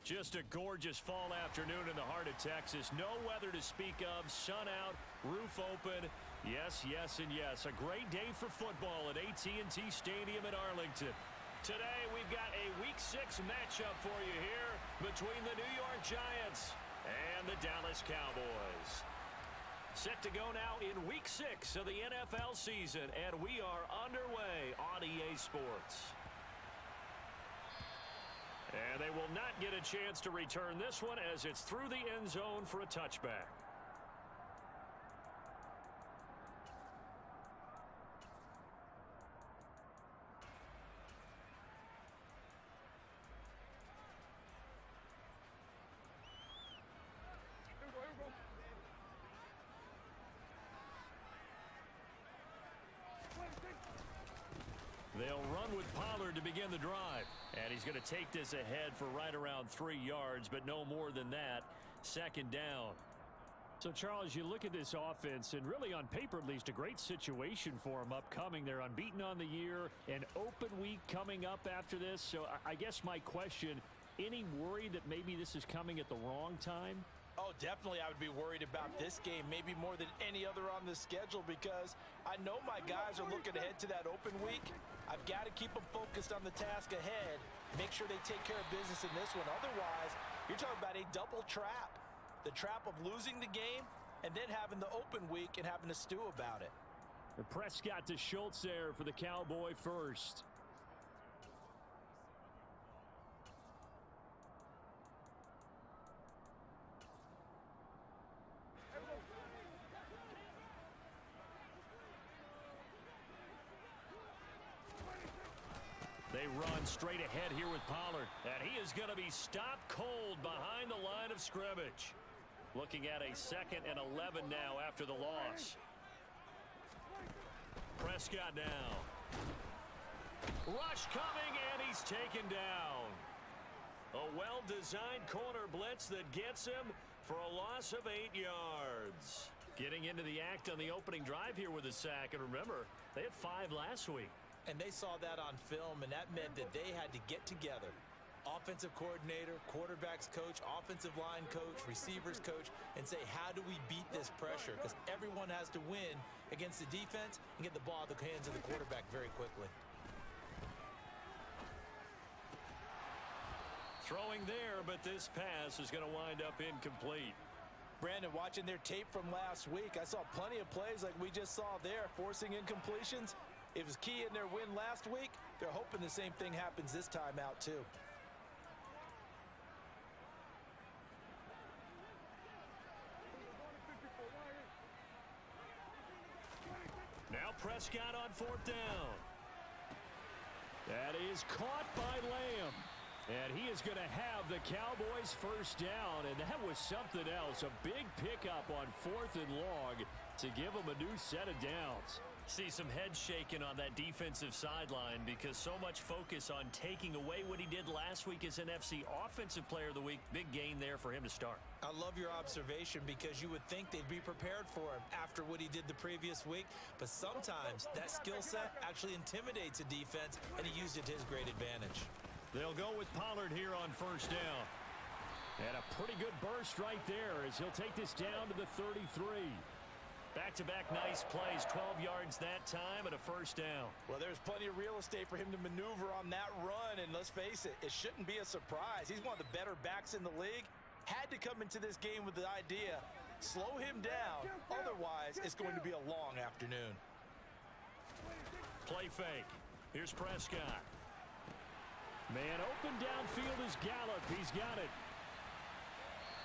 Just a gorgeous fall afternoon in the heart of Texas. No weather to speak of. Sun out, roof open. Yes, yes, and yes. A great day for football at AT&T Stadium in Arlington. Today, we've got a Week 6 matchup for you here between the New York Giants and the Dallas Cowboys. Set to go now in Week 6 of the NFL season, and we are underway on EA Sports. And they will not get a chance to return this one as it's through the end zone for a touchback. They'll run with Pollard to begin the drive. And he's going to take this ahead for right around 3 yards, but no more than that. Second down. So, Charles, you look at this offense, and really on paper at least, a great situation for them upcoming. They're unbeaten on the year, an open week coming up after this. So I guess my question, any worry that maybe this is coming at the wrong time? Oh, definitely I would be worried about this game, maybe more than any other on the schedule, because I know my guys are looking ahead to that open week. I've got to keep them focused on the task ahead, make sure they take care of business in this one. Otherwise, you're talking about a double trap. The trap of losing the game and then having the open week and having to stew about it. The Prescott to Schultz there for the Cowboy first. They run straight ahead here with Pollard, and he is going to be stopped cold behind the line of scrimmage. Looking at a 2nd and 11 now after the loss. Prescott now. Rush coming, and he's taken down. A well-designed corner blitz that gets him for a loss of 8 yards. Getting into the act on the opening drive here with a sack, and remember, they had 5 last week. And they saw that on film, and that meant that they had to get together. Offensive coordinator, quarterbacks coach, offensive line coach, receivers coach, and say, how do we beat this pressure? Because everyone has to win against the defense and get the ball out of the hands of the quarterback very quickly. Throwing there, but this pass is going to wind up incomplete. Brandon, watching their tape from last week, I saw plenty of plays like we just saw there, forcing incompletions. It was key in their win last week. They're hoping the same thing happens this time out, too. Now Prescott on 4th down. That is caught by Lamb. And he is going to have the Cowboys first down. And that was something else. A big pickup on 4th and long to give them a new set of downs. See some head shaking on that defensive sideline because so much focus on taking away what he did last week as NFC Offensive Player of the Week. Big gain there for him to start. I love your observation because you would think they'd be prepared for him after what he did the previous week. But sometimes that skill set actually intimidates a defense, and he used it to his great advantage. They'll go with Pollard here on first down. And a pretty good burst right there as he'll take this down to the 33. Back-to-back nice plays, 12 yards that time and a first down. Well, there's plenty of real estate for him to maneuver on that run, and let's face it, it shouldn't be a surprise. He's one of the better backs in the league. Had to come into this game with the idea Slow him down. Otherwise, it's going to be a long afternoon. Play fake. Here's Prescott. Man open downfield is Gallup. He's got it.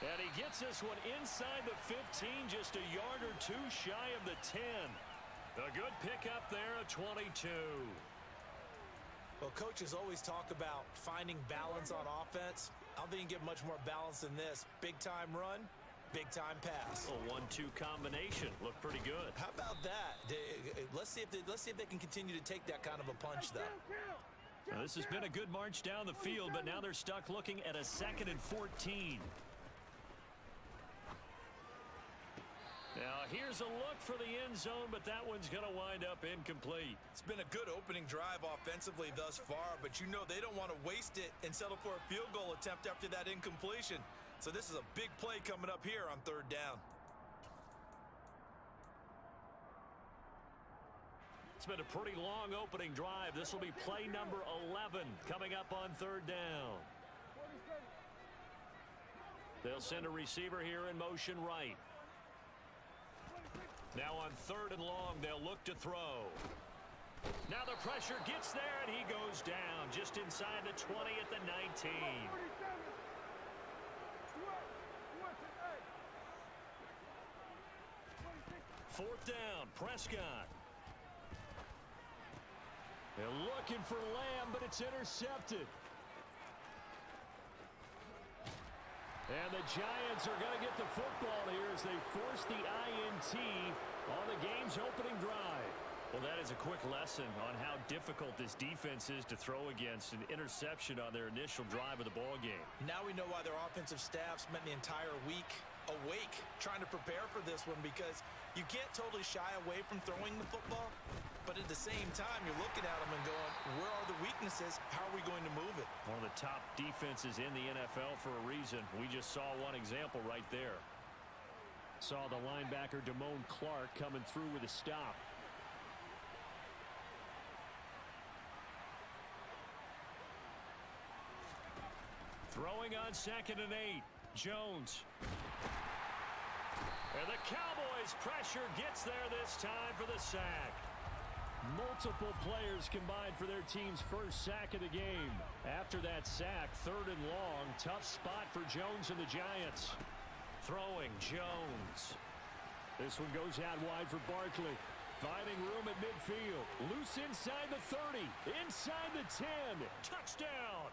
And he gets this one inside the 15, just a yard or two shy of the 10. A good pickup there, a 22. Well, coaches always talk about finding balance on offense. I don't think you can get much more balance than this. Big-time run, big-time pass. A 1-2 combination. Looked pretty good. How about that? Let's see if they can continue to take that kind of a punch, though. Now, this has been a good march down the field, but now they're stuck looking at a 2nd and 14. Now, here's a look for the end zone, but that one's going to wind up incomplete. It's been a good opening drive offensively thus far, but you know they don't want to waste it and settle for a field goal attempt after that incompletion. So this is a big play coming up here on 3rd down. It's been a pretty long opening drive. This will be play number 11 coming up on 3rd down. They'll send a receiver here in motion right. Now on 3rd and long, they'll look to throw. Now the pressure gets there, and he goes down just inside the 20 at the 19. 4th down, Prescott. They're looking for Lamb, but it's intercepted. And the Giants are going to get the football here as they force the INT on the game's opening drive. Well, that is a quick lesson on how difficult this defense is to throw against. An interception on their initial drive of the ball game. Now we know why their offensive staff spent the entire week awake trying to prepare for this one, because you can't totally shy away from throwing the football, but at the same time you're looking at them and going, where are the weaknesses? How are we going to move it? One of the top defenses in the NFL for a reason. We just saw one example right there. Saw the linebacker Damone Clark coming through with a stop. Throwing on 2nd and 8. Jones. And the Cowboys pressure gets there this time for the sack. Multiple players combined for their team's first sack of the game. After that sack, 3rd and long, tough spot for Jones and the Giants. Throwing, Jones. This one goes out wide for Barkley. Finding room at midfield. Loose inside the 30. Inside the 10. Touchdown.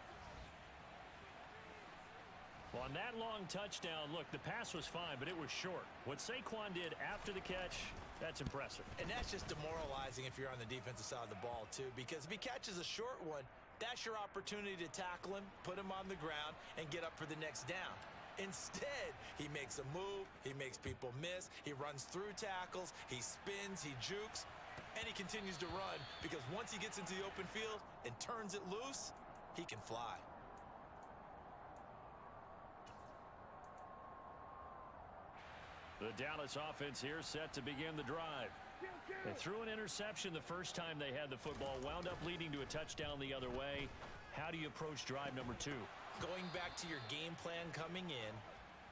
On that long touchdown, look, the pass was fine, but it was short. What Saquon did after the catch, that's impressive. And that's just demoralizing if you're on the defensive side of the ball, too, because if he catches a short one, that's your opportunity to tackle him, put him on the ground, and get up for the next down. Instead, he makes a move, he makes people miss, he runs through tackles, he spins, he jukes, and he continues to run, because once he gets into the open field and turns it loose, he can fly. The Dallas offense here set to begin the drive. They threw an interception the first time they had the football, wound up leading to a touchdown the other way. How do you approach drive number 2? Going back to your game plan coming in,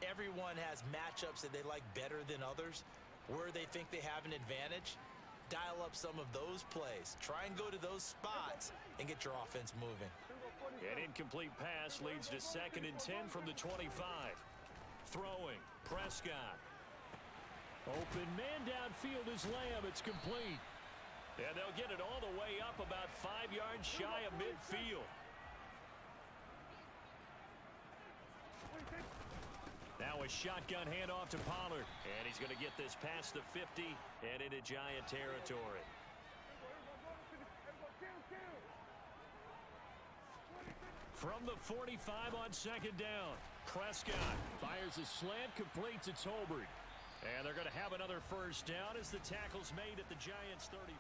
everyone has matchups that they like better than others, where they think they have an advantage. Dial up some of those plays. Try and go to those spots and get your offense moving. An incomplete pass leads to 2nd and 10 from the 25. Throwing, Prescott. Open man downfield is Lamb. It's complete. And they'll get it all the way up about 5 yards shy of midfield. Now a shotgun handoff to Pollard. And he's going to get this past the 50 and into Giant territory. From the 45 on 2nd down, Prescott fires a slant, completes it to Tolbert. And they're going to have another first down as the tackle's made at the Giants' 34.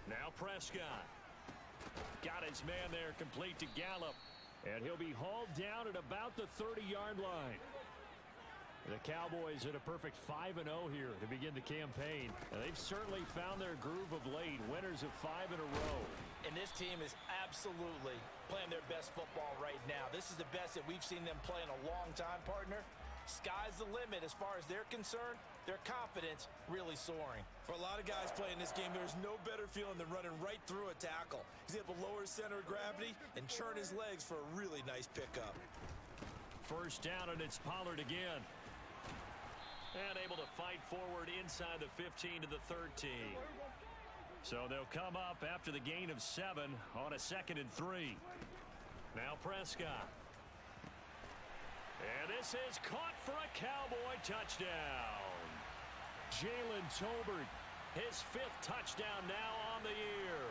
Now Prescott. Got his man there, complete to Gallup. And he'll be hauled down at about the 30-yard line. The Cowboys at a perfect 5-0 here to begin the campaign. And they've certainly found their groove of late, winners of 5 in a row. And this team is absolutely playing their best football right now. This is the best that we've seen them play in a long time, partner. Sky's the limit as far as they're concerned. Their confidence really soaring. For a lot of guys playing this game, there's no better feeling than running right through a tackle. He's able to lower his center of gravity and churn his legs for a really nice pickup. First down, and it's Pollard again. And able to fight forward inside the 15 to the 13. So they'll come up after the gain of 7 on a 2nd and 3. Now Prescott. And this is caught for a Cowboy touchdown. Jalen Tolbert, his 5th touchdown now on the year.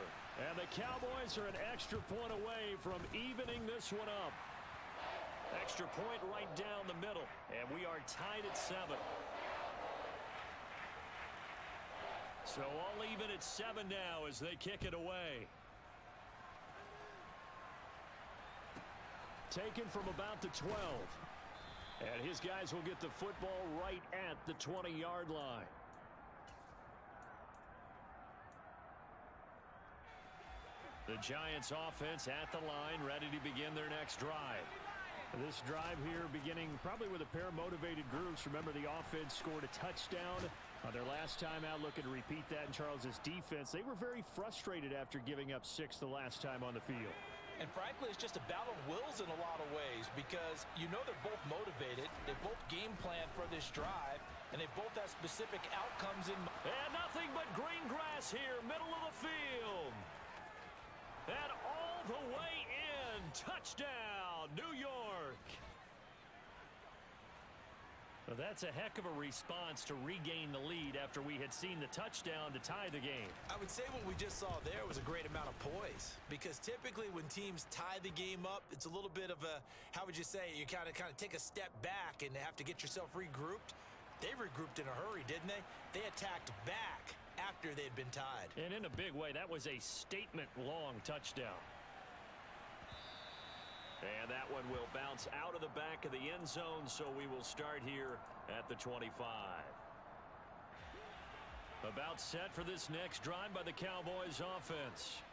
And the Cowboys are an extra point away from evening this one up. Extra point right down the middle. And we are tied at 7. So all even at 7 now as they kick it away. Taken from about the 12. And his guys will get the football right at the 20-yard line. The Giants offense at the line, ready to begin their next drive. This drive here beginning probably with a pair of motivated groups. Remember, the offense scored a touchdown on their last time out. Looking to repeat that in Charles's defense. They were very frustrated after giving up 6 the last time on the field. And frankly, it's just a battle of wills in a lot of ways because you know they're both motivated. They both game plan for this drive, and they both have specific outcomes in mind. And nothing but green grass here, middle of the field. And all the way in. Touchdown, New York. Well, that's a heck of a response to regain the lead after we had seen the touchdown to tie the game. I would say what we just saw there was a great amount of poise, because typically when teams tie the game up, it's a little bit of a, how would you say, you kind of take a step back and have to get yourself regrouped. They regrouped in a hurry, didn't they? They attacked back after they'd been tied. And in a big way, that was a statement-long touchdown. And that one will bounce out of the back of the end zone, so we will start here at the 25. About set for this next drive by the Cowboys offense.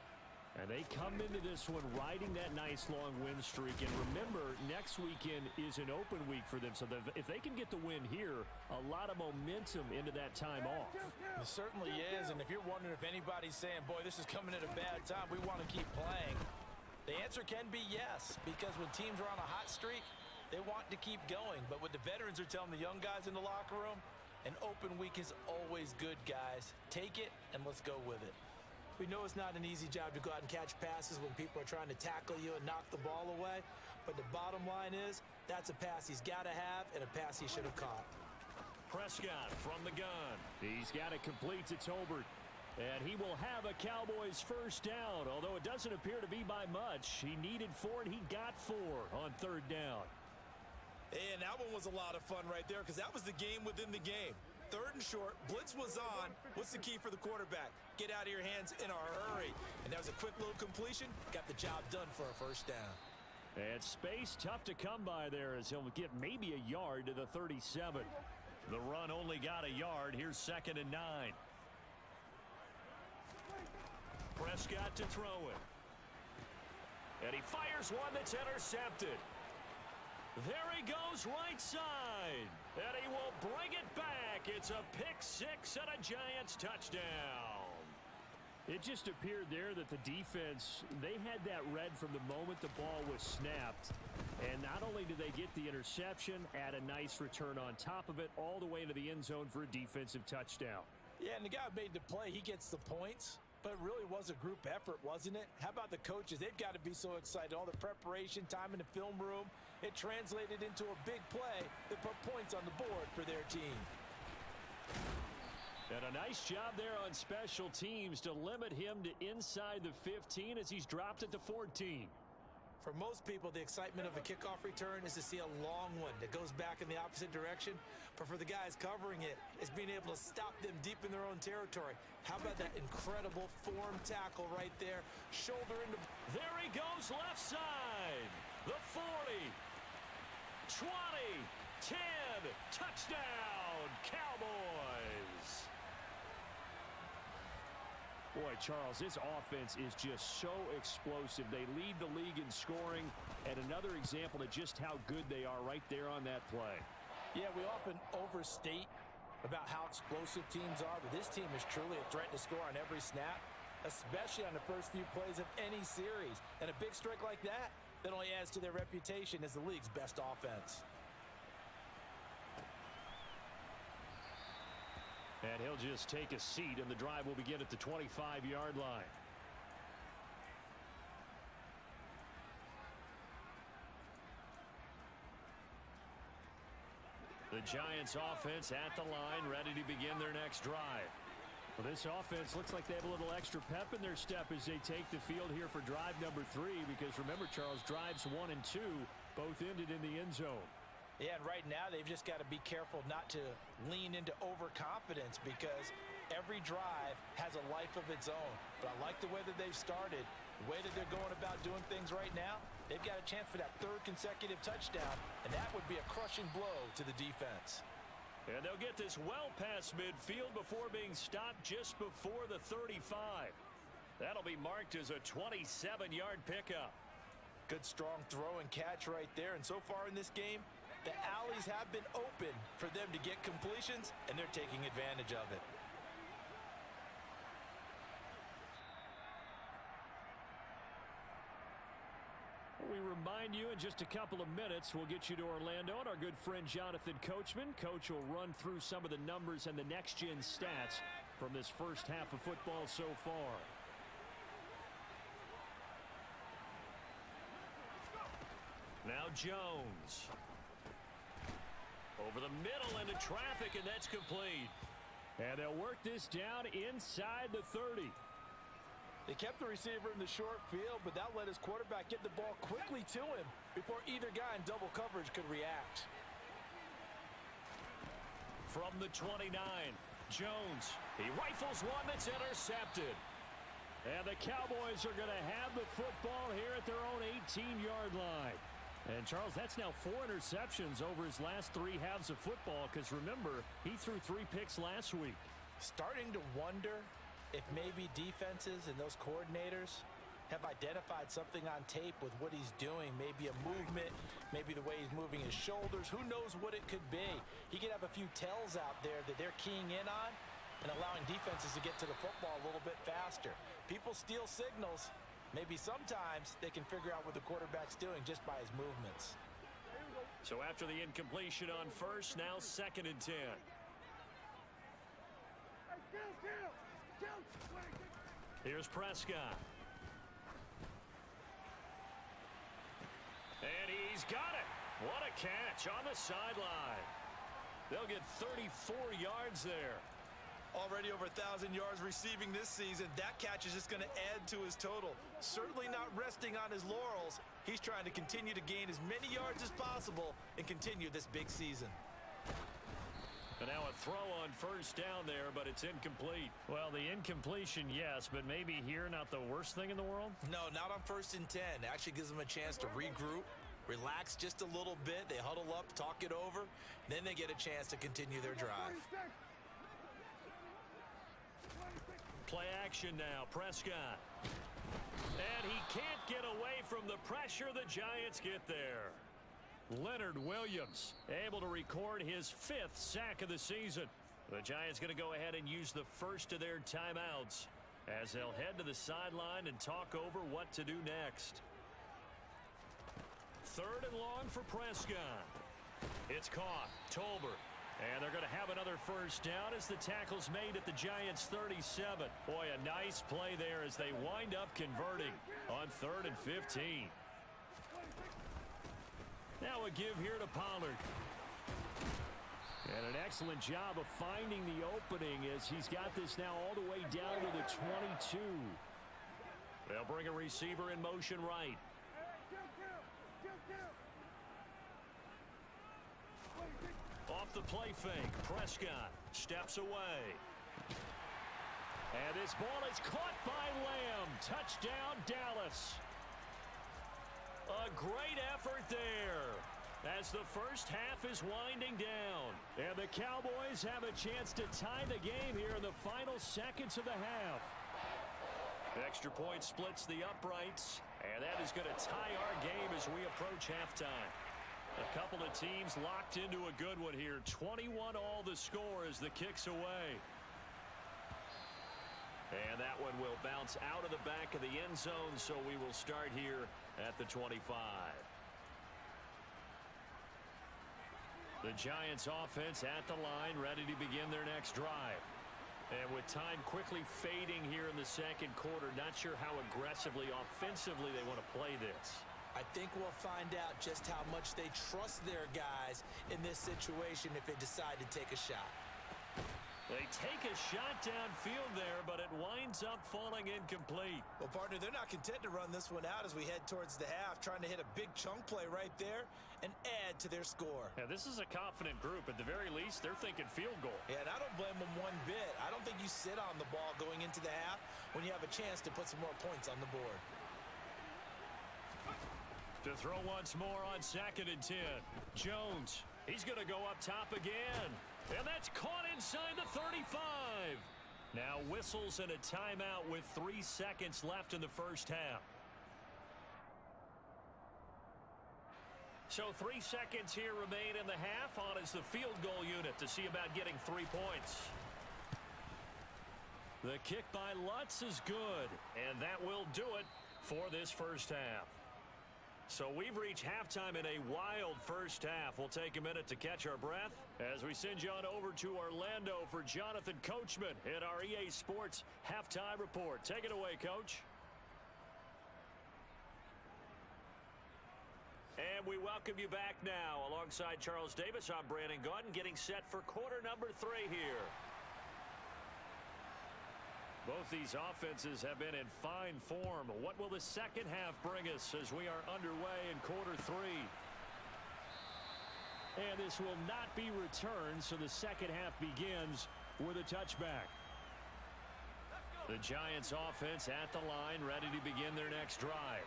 And they come into this one riding that nice long win streak. And remember, next weekend is an open week for them. So if they can get the win here, a lot of momentum into that time off. It certainly is. And if you're wondering if anybody's saying, boy, this is coming at a bad time, we want to keep playing, the answer can be yes. Because when teams are on a hot streak, they want to keep going. But what the veterans are telling the young guys in the locker room, an open week is always good, guys. Take it and let's go with it. We know it's not an easy job to go out and catch passes when people are trying to tackle you and knock the ball away. But the bottom line is, that's a pass he's got to have and a pass he should have caught. Prescott from the gun. He's got it complete to Tolbert. And he will have a Cowboys first down, although it doesn't appear to be by much. He needed 4 and he got 4 on 3rd down. And that one was a lot of fun right there, because that was the game within the game. 3rd and short, blitz was on. What's the key for the quarterback? Get out of your hands in a hurry. And that was a quick little completion. Got the job done for a first down. And space tough to come by there as he'll get maybe a yard to the 37. The run only got a yard. Here's 2nd and 9. Prescott to throw it. And he fires one that's intercepted. There he goes right side. And he will bring it back. It's a pick 6 and a Giants touchdown. It just appeared there that the defense, they had that read from the moment the ball was snapped. And not only did they get the interception, add a nice return on top of it, all the way into the end zone for a defensive touchdown. Yeah, and the guy who made the play, he gets the points. But it really was a group effort, wasn't it? How about the coaches? They've got to be so excited. All the preparation, time in the film room, it translated into a big play that put points on the board for their team. And a nice job there on special teams to limit him to inside the 15 as he's dropped it to 14. For most people, the excitement of a kickoff return is to see a long one that goes back in the opposite direction. But for the guys covering it, it's being able to stop them deep in their own territory. How about that incredible form tackle right there? Shoulder into... There he goes left side. The 40, 20, 10, good. Touchdown, Cowboys. Boy, Charles, this offense is just so explosive. They lead the league in scoring, and another example of just how good they are right there on that play. Yeah, we often overstate about how explosive teams are, but this team is truly a threat to score on every snap, especially on the first few plays of any series. And a big strike like that only adds to their reputation as the league's best offense. And he'll just take a seat, and the drive will begin at the 25-yard line. The Giants offense at the line, ready to begin their next drive. Well, this offense looks like they have a little extra pep in their step as they take the field here for drive number 3, because remember, Charles, drives 1 and 2 both ended in the end zone. Yeah, and right now they've just got to be careful not to lean into overconfidence, because every drive has a life of its own. But I like the way that they've started, the way that they're going about doing things right now. They've got a chance for that 3rd consecutive touchdown, and that would be a crushing blow to the defense. And they'll get this well past midfield before being stopped just before the 35. That'll be marked as a 27-yard pickup. Good strong throw and catch right there. And so far in this game, the alleys have been open for them to get completions, and they're taking advantage of it. We remind you in just a couple of minutes, we'll get you to Orlando, and our good friend Jonathan Coachman. Coach will run through some of the numbers and the next-gen stats from this first half of football so far. Now Jones. Over the middle into traffic, and that's complete. And they'll work this down inside the 30. They kept the receiver in the short field, but that let his quarterback get the ball quickly to him before either guy in double coverage could react. From the 29, Jones. He rifles one that's intercepted. And the Cowboys are going to have the football here at their own 18-yard line. And, Charles, that's now 4 interceptions over his last 3 halves of football, because, remember, he threw 3 picks last week. Starting to wonder if maybe defenses and those coordinators have identified something on tape with what he's doing. Maybe a movement, maybe the way he's moving his shoulders. Who knows what it could be? He could have a few tells out there that they're keying in on and allowing defenses to get to the football a little bit faster. People steal signals. Maybe sometimes they can figure out what the quarterback's doing just by his movements. So after the incompletion on first, now 2nd and 10. Here's Prescott. And he's got it. What a catch on the sideline. They'll get 34 yards there. Already over 1,000 yards receiving this season. That catch is just going to add to his total. Certainly not resting on his laurels. He's trying to continue to gain as many yards as possible and continue this big season. And now a throw on first down there, but it's incomplete. Well, the incompletion, yes, but maybe here not the worst thing in the world? No, not on 1st and 10. It actually gives them a chance to regroup, relax just a little bit. They huddle up, talk it over. Then they get a chance to continue their drive. Play action now, Prescott. And he can't get away from the pressure. The Giants get there. Leonard Williams able to record his 5th sack of the season. The Giants going to go ahead and use the first of their timeouts as they'll head to the sideline and talk over what to do next. 3rd and long for Prescott. It's caught. Tolbert. And they're going to have another first down as the tackle's made at the Giants' 37. Boy, a nice play there as they wind up converting on 3rd and 15. Now a give here to Pollard. And an excellent job of finding the opening as he's got this now all the way down to the 22. They'll bring a receiver in motion right. Off the play fake, Prescott steps away. And this ball is caught by Lamb. Touchdown, Dallas. A great effort there. as the first half is winding down. And the Cowboys have a chance to tie the game here in the final seconds of the half. Extra point splits the uprights, and that is going to tie our game as we approach halftime. A couple of teams locked into a good one here. 21 all the score as the kick's away. And that one will bounce out of the back of the end zone, so we will start here at the 25. The Giants offense at the line, ready to begin their next drive. And with time quickly fading here in the second quarter, not sure how aggressively, offensively they want to play this. I think we'll find out just how much they trust their guys in this situation if they decide to take a shot. They take a shot downfield there, but it winds up falling incomplete. Well, partner, they're not content to run this one out as we head towards the half, trying to hit a big chunk play right there and add to their score. Yeah, this is a confident group. At the very least, they're thinking field goal. Yeah, and I don't blame them one bit. I don't think you sit on the ball going into the half when you have a chance to put some more points on the board. To throw once more on 2nd and 10. Jones, he's going to go up top again. And that's caught inside the 35. Now whistles and a timeout with 3 seconds left in the first half. So 3 seconds here remain in the half. On is the field goal unit to see about getting 3 points. The kick by Lutz is good. And that will do it for this first half. So we've reached halftime in a wild first half. We'll take a minute to catch our breath as we send you on over to Orlando for Jonathan Coachman in our EA Sports Halftime Report. Take it away, Coach. And we welcome you back now. Alongside Charles Davis, I'm Brandon Gaudin, getting set for quarter number 3 here. Both these offenses have been in fine form. What will the second half bring us as we are underway in quarter 3? And this will not be returned, so the second half begins with a touchback. The Giants offense at the line, ready to begin their next drive.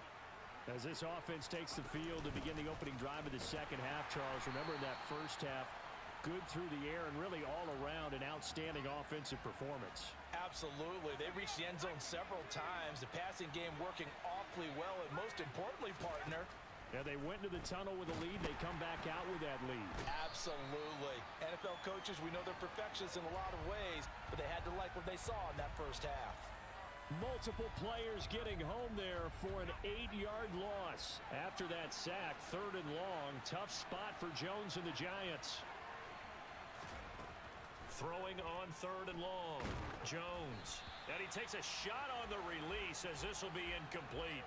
As this offense takes the field to begin the opening drive of the second half, Charles, remember in that first half, good through the air and really all around an outstanding offensive performance. Absolutely. They reached the end zone several times. The passing game working awfully well, and most importantly, partner, yeah, they went to the tunnel with a lead. They come back out with that lead. Absolutely. NFL coaches, we know they're perfectionists in a lot of ways, but they had to like what they saw in that first half. Multiple players getting home there for an 8-yard loss. After that sack, 3rd and long. Tough spot for Jones and the Giants. Throwing on 3rd and long. Jones. And he takes a shot on the release as this will be incomplete.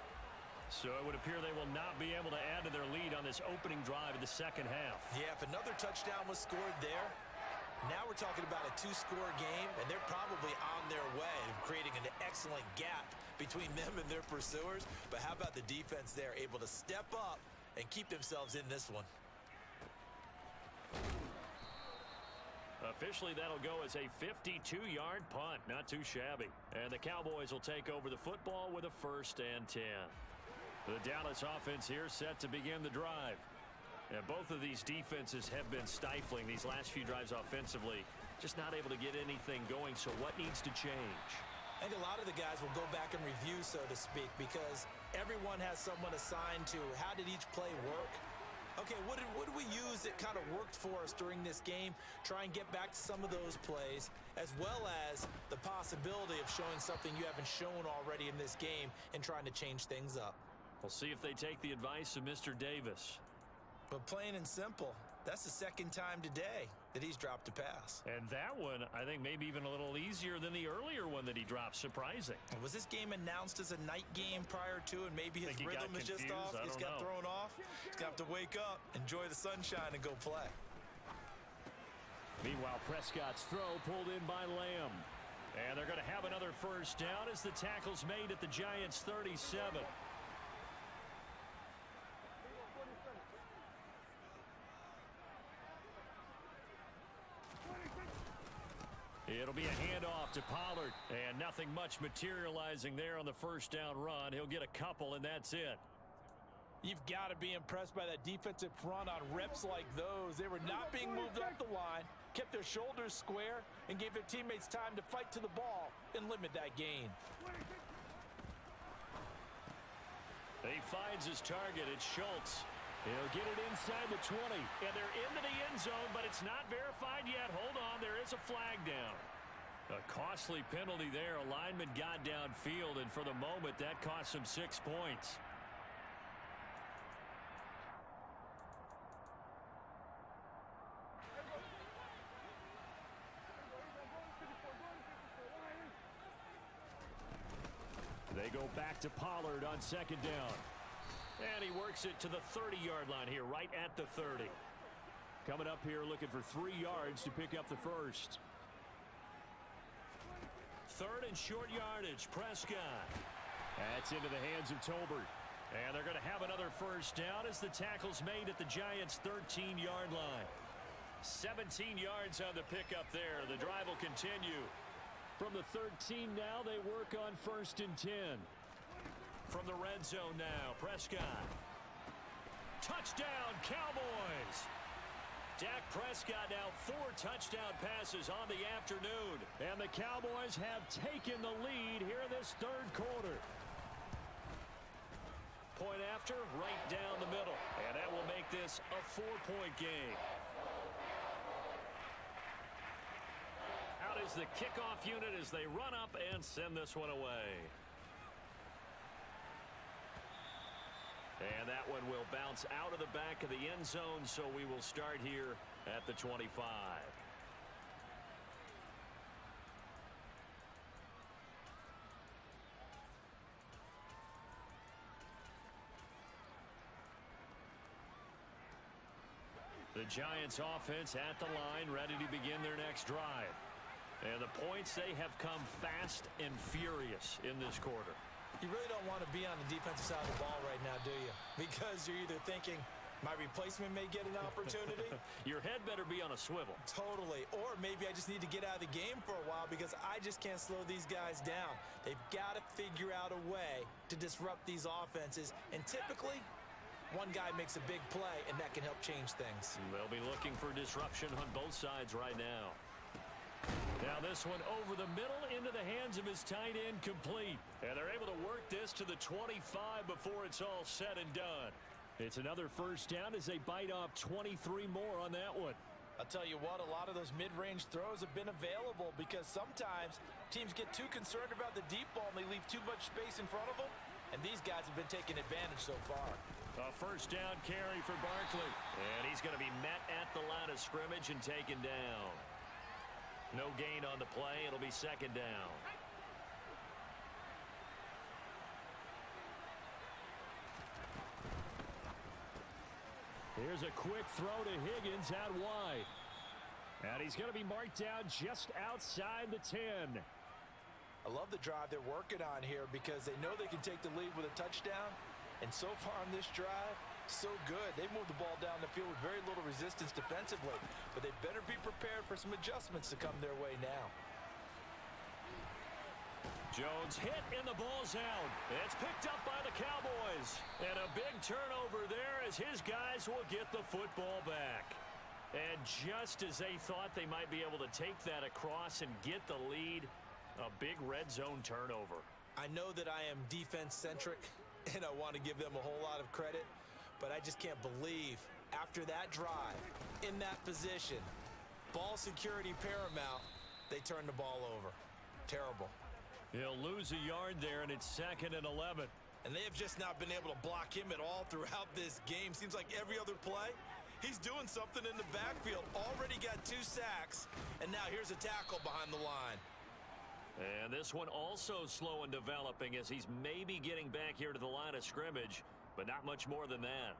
So it would appear they will not be able to add to their lead on this opening drive of the second half. Yeah, if another touchdown was scored there, now we're talking about a 2-score game, and they're probably on their way of creating an excellent gap between them and their pursuers. But how about the defense there, able to step up and keep themselves in this one? Officially, that'll go as a 52-yard punt. Not too shabby. And the Cowboys will take over the football with a 1st and 10. The Dallas offense here set to begin the drive. And both of these defenses have been stifling these last few drives offensively. Just not able to get anything going, so what needs to change? I think a lot of the guys will go back and review, so to speak, because everyone has someone assigned to how did each play work. Okay, what did we use that kind of worked for us during this game? Try and get back to some of those plays, as well as the possibility of showing something you haven't shown already in this game and trying to change things up. We'll see if they take the advice of Mr. Davis. But plain and simple, that's the second time today that he's dropped a pass. And that one, I think, maybe even a little easier than the earlier one that he dropped. Surprising. Was this game announced as a night game prior to, and maybe his rhythm is just off? He's got thrown off. He's going to have to wake up, enjoy the sunshine, and go play. Meanwhile, Prescott's throw pulled in by Lamb. And they're going to have another first down as the tackle's made at the Giants' 37. It'll be a handoff to Pollard, and nothing much materializing there on the first down run. He'll get a couple, and that's it. You've got to be impressed by that defensive front on reps like those. They were not being moved off the line, kept their shoulders square, and gave their teammates time to fight to the ball and limit that gain. He finds his target. It's Schultz. He'll get it inside the 20, and they're into the end zone, but it's not verified yet. Hold on, there is a flag down. A costly penalty there. A lineman got downfield, and for the moment, that cost him 6 points. They go back to Pollard on second down. And he works it to the 30-yard line here, right at the 30. Coming up here looking for 3 yards to pick up the first. Third and short yardage, Prescott. That's into the hands of Tolbert. And they're going to have another first down as the tackle's made at the Giants' 13-yard line. 17 yards on the pickup there. The drive will continue. From the 13 now, they work on first and 10. From the red zone now, Prescott. Touchdown, Cowboys! Dak Prescott now 4 touchdown passes on the afternoon. And the Cowboys have taken the lead here in this third quarter. Point after, right down the middle. And that will make this a 4-point game. Out is the kickoff unit as they run up and send this one away. And that one will bounce out of the back of the end zone, so we will start here at the 25. The Giants offense at the line, ready to begin their next drive. And the points, they have come fast and furious in this quarter. You really don't want to be on the defensive side of the ball right now, do you? Because you're either thinking, my replacement may get an opportunity. Your head better be on a swivel. Totally. Or maybe I just need to get out of the game for a while because I just can't slow these guys down. They've got to figure out a way to disrupt these offenses. And typically, one guy makes a big play, and that can help change things. They'll be looking for disruption on both sides right now. Now this one over the middle into the hands of his tight end, complete. And they're able to work this to the 25 before it's all said and done. It's another first down as they bite off 23 more on that one. I'll tell you what, a lot of those mid-range throws have been available because sometimes teams get too concerned about the deep ball and they leave too much space in front of them. And these guys have been taking advantage so far. A first down carry for Barkley. And he's going to be met at the line of scrimmage and taken down. No gain on the play. It'll be second down. Here's a quick throw to Higgins out wide. And he's going to be marked down just outside the 10. I love the drive they're working on here because they know they can take the lead with a touchdown. And so far on this drive, so good. They moved the ball down the field with very little resistance defensively. But they better be prepared for some adjustments to come their way now. Jones hit and the ball's out. It's picked up by the Cowboys. And a big turnover there as his guys will get the football back. And just as they thought they might be able to take that across and get the lead, a big red zone turnover. I know that I am defense-centric, and I want to give them a whole lot of credit. But I just can't believe after that drive, in that position, ball security paramount, they turn the ball over. Terrible. He'll lose a yard there, and it's second and 11. And they have just not been able to block him at all throughout this game. Seems like every other play, he's doing something in the backfield. Already got 2 sacks, and now here's a tackle behind the line. And this one also slow in developing as he's maybe getting back here to the line of scrimmage, but not much more than that.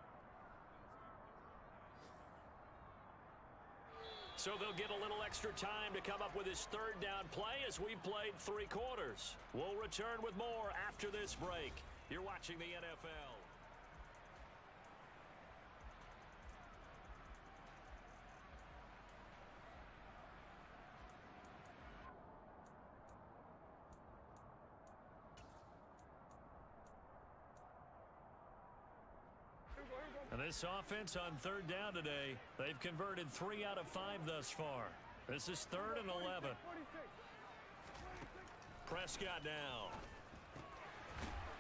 So they'll get a little extra time to come up with his third down play as we've played 3 quarters. We'll return with more after this break. You're watching the NFL. And this offense on third down today, they've converted 3 out of 5 thus far. This is 3rd and 11. Prescott now.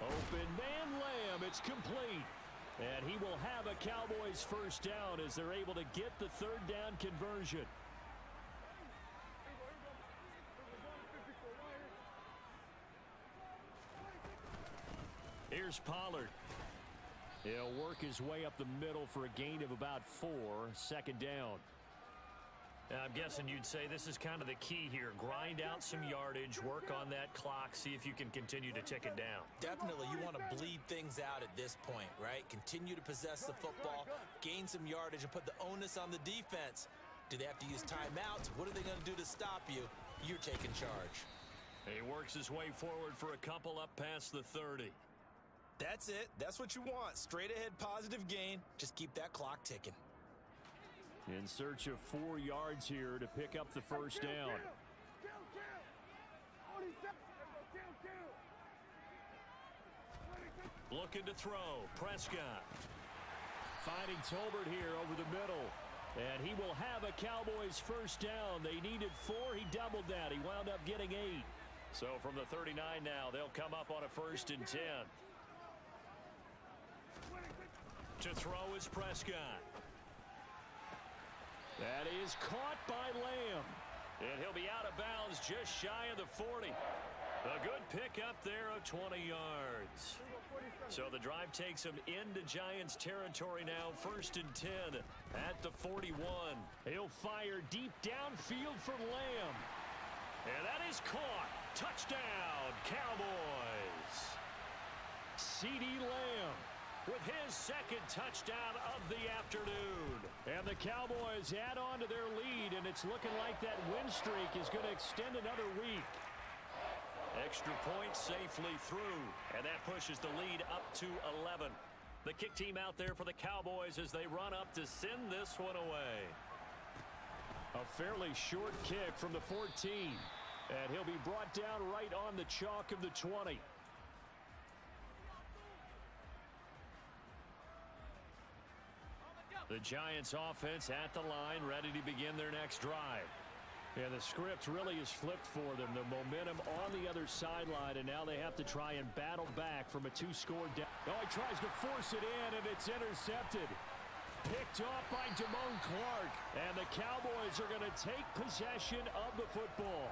Open man Lamb. It's complete. And he will have a Cowboys first down as they're able to get the third down conversion. Here's Pollard. He'll work his way up the middle for a gain of about 4, 2nd down. Now, I'm guessing you'd say this is kind of the key here. Grind out some yardage, work on that clock, see if you can continue to tick it down. Definitely, you want to bleed things out at this point, right? Continue to possess the football, gain some yardage, and put the onus on the defense. Do they have to use timeouts? What are they going to do to stop you? You're taking charge. He works his way forward for a couple up past the 30. That's it. That's what you want. Straight ahead positive gain. Just keep that clock ticking. In search of 4 yards here to pick up the first down. Looking to throw. Prescott. Finding Tolbert here over the middle. And he will have a Cowboys first down. They needed 4. He doubled that. He wound up getting 8. So from the 39 now, they'll come up on a 1st and 10. To throw is Prescott. That is caught by Lamb. And he'll be out of bounds just shy of the 40. A good pickup there of 20 yards. So the drive takes him into Giants territory now. 1st and 10 at the 41. He'll fire deep downfield for Lamb. And that is caught. Touchdown, Cowboys. CeeDee Lamb with his 2nd touchdown of the afternoon. And the Cowboys add on to their lead, and it's looking like that win streak is going to extend another week. Extra point safely through, and that pushes the lead up to 11. The kick team out there for the Cowboys as they run up to send this one away. A fairly short kick from the 14, and he'll be brought down right on the chalk of the 20. The Giants offense at the line, ready to begin their next drive. Yeah, the script really is flipped for them. The momentum on the other sideline, and now they have to try and battle back from a 2-score down. Oh, he tries to force it in, and it's intercepted. Picked off by Damone Clark, and the Cowboys are going to take possession of the football.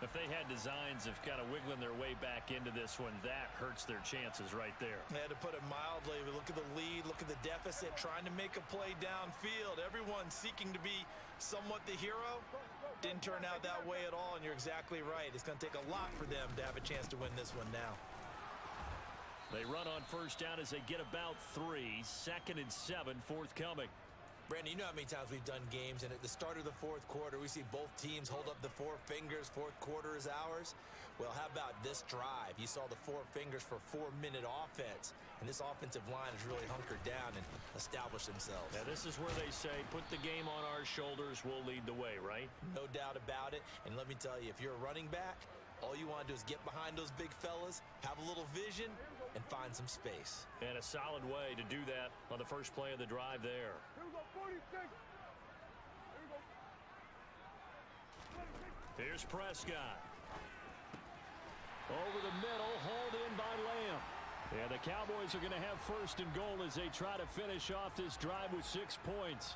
If they had designs of kind of wiggling their way back into this one, that hurts their chances right there. They had to put it mildly. Look at the lead, look at the deficit, trying to make a play downfield. Everyone seeking to be somewhat the hero. Didn't turn out that way at all, and you're exactly right. It's going to take a lot for them to have a chance to win this one now. They run on 1st down as they get about 3. 2nd and 7 forthcoming. Brandon, you know how many times we've done games, and at the start of the 4th quarter, we see both teams hold up the 4 fingers. 4th quarter is ours. Well, how about this drive? You saw the 4 fingers for 4-minute offense, and this offensive line has really hunkered down and established themselves. Now, this is where they say, put the game on our shoulders, we'll lead the way, right? No doubt about it, and let me tell you, if you're a running back, all you want to do is get behind those big fellas, have a little vision, and find some space. And a solid way to do that on the first play of the drive there. Here's Prescott. Over the middle, hauled in by Lamb. And the Cowboys are going to have 1st and goal as they try to finish off this drive with 6 points.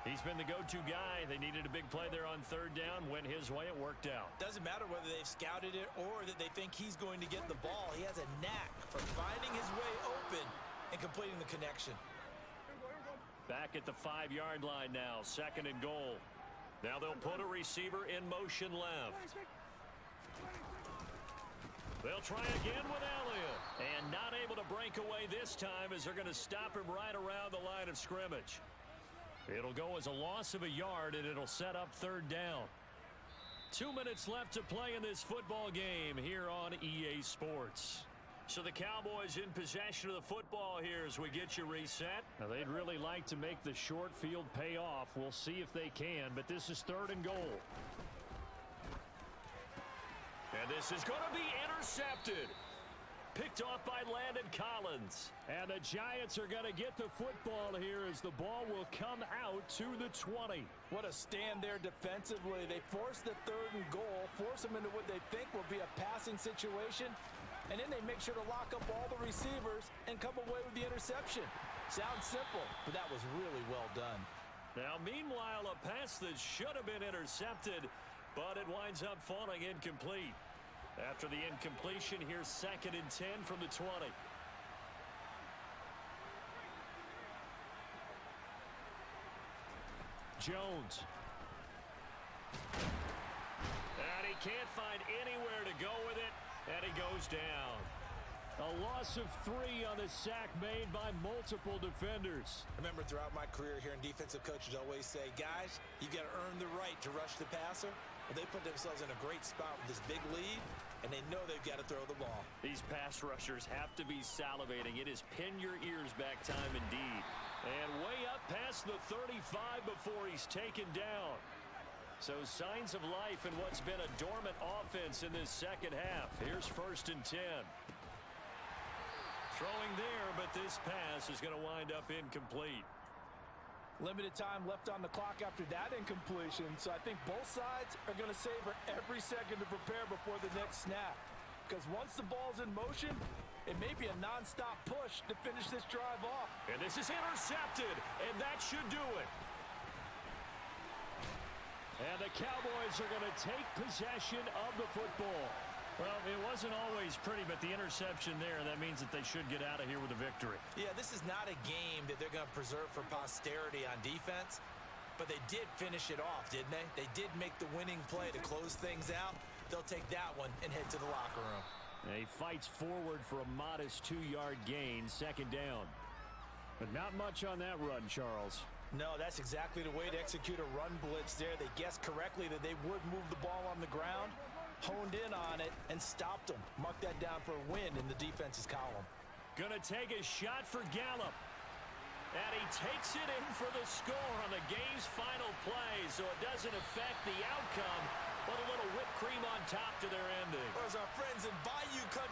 He's been the go-to guy. They needed a big play there on 3rd down. Went his way. It worked out. Doesn't matter whether they've scouted it or that they think he's going to get the ball. He has a knack for finding his way open and completing the connection. Back at the 5-yard line now. 2nd and goal. Now they'll put a receiver in motion left. They'll try again with Elliott. And not able to break away this time as they're going to stop him right around the line of scrimmage. It'll go as a loss of a yard, and it'll set up 3rd down. 2 minutes left to play in this football game here on EA Sports. So the Cowboys in possession of the football here as we get you reset. Now, they'd really like to make the short field pay off. We'll see if they can, but this is 3rd and goal. And this is going to be intercepted. Picked off by Landon Collins. And the Giants are going to get the football here as the ball will come out to the 20. What a stand there defensively. They force the 3rd and goal, force them into what they think will be a passing situation, and then they make sure to lock up all the receivers and come away with the interception. Sounds simple, but that was really well done. Now, meanwhile, a pass that should have been intercepted, but it winds up falling incomplete. After the incompletion, here's 2nd and 10 from the 20. Jones. And he can't find anywhere to go with it, and he goes down. A loss of 3 on the sack made by multiple defenders. Remember, throughout my career here in defensive coaches always say, guys, you got to earn the right to rush the passer. Well, they put themselves in a great spot with this big lead, and they know they've got to throw the ball. These pass rushers have to be salivating. It is pin your ears back time indeed. And way up past the 35 before he's taken down. So signs of life in what's been a dormant offense in this second half. Here's 1st and 10. Throwing there, but this pass is going to wind up incomplete. Limited time left on the clock after that incompletion, so I think both sides are going to savor every second to prepare before the next snap. Because once the ball's in motion, it may be a non-stop push to finish this drive off. And this is intercepted, and that should do it. And the Cowboys are going to take possession of the football. Well, it wasn't always pretty, but the interception there, that means that they should get out of here with a victory. Yeah, this is not a game that they're going to preserve for posterity on defense, but they did finish it off, didn't they? They did make the winning play to close things out. They'll take that one and head to the locker room. And he fights forward for a modest 2-yard gain, 2nd down. But not much on that run, Charles. No, that's exactly the way to execute a run blitz there. They guessed correctly that they would move the ball on the ground, honed in on it, and stopped them. Mark that down for a win in the defense's column. Gonna take a shot for Gallup. And he takes it in for the score on the game's final play, so it doesn't affect the outcome, but a little whipped cream on top to their ending. Or as our friends in Bayou Country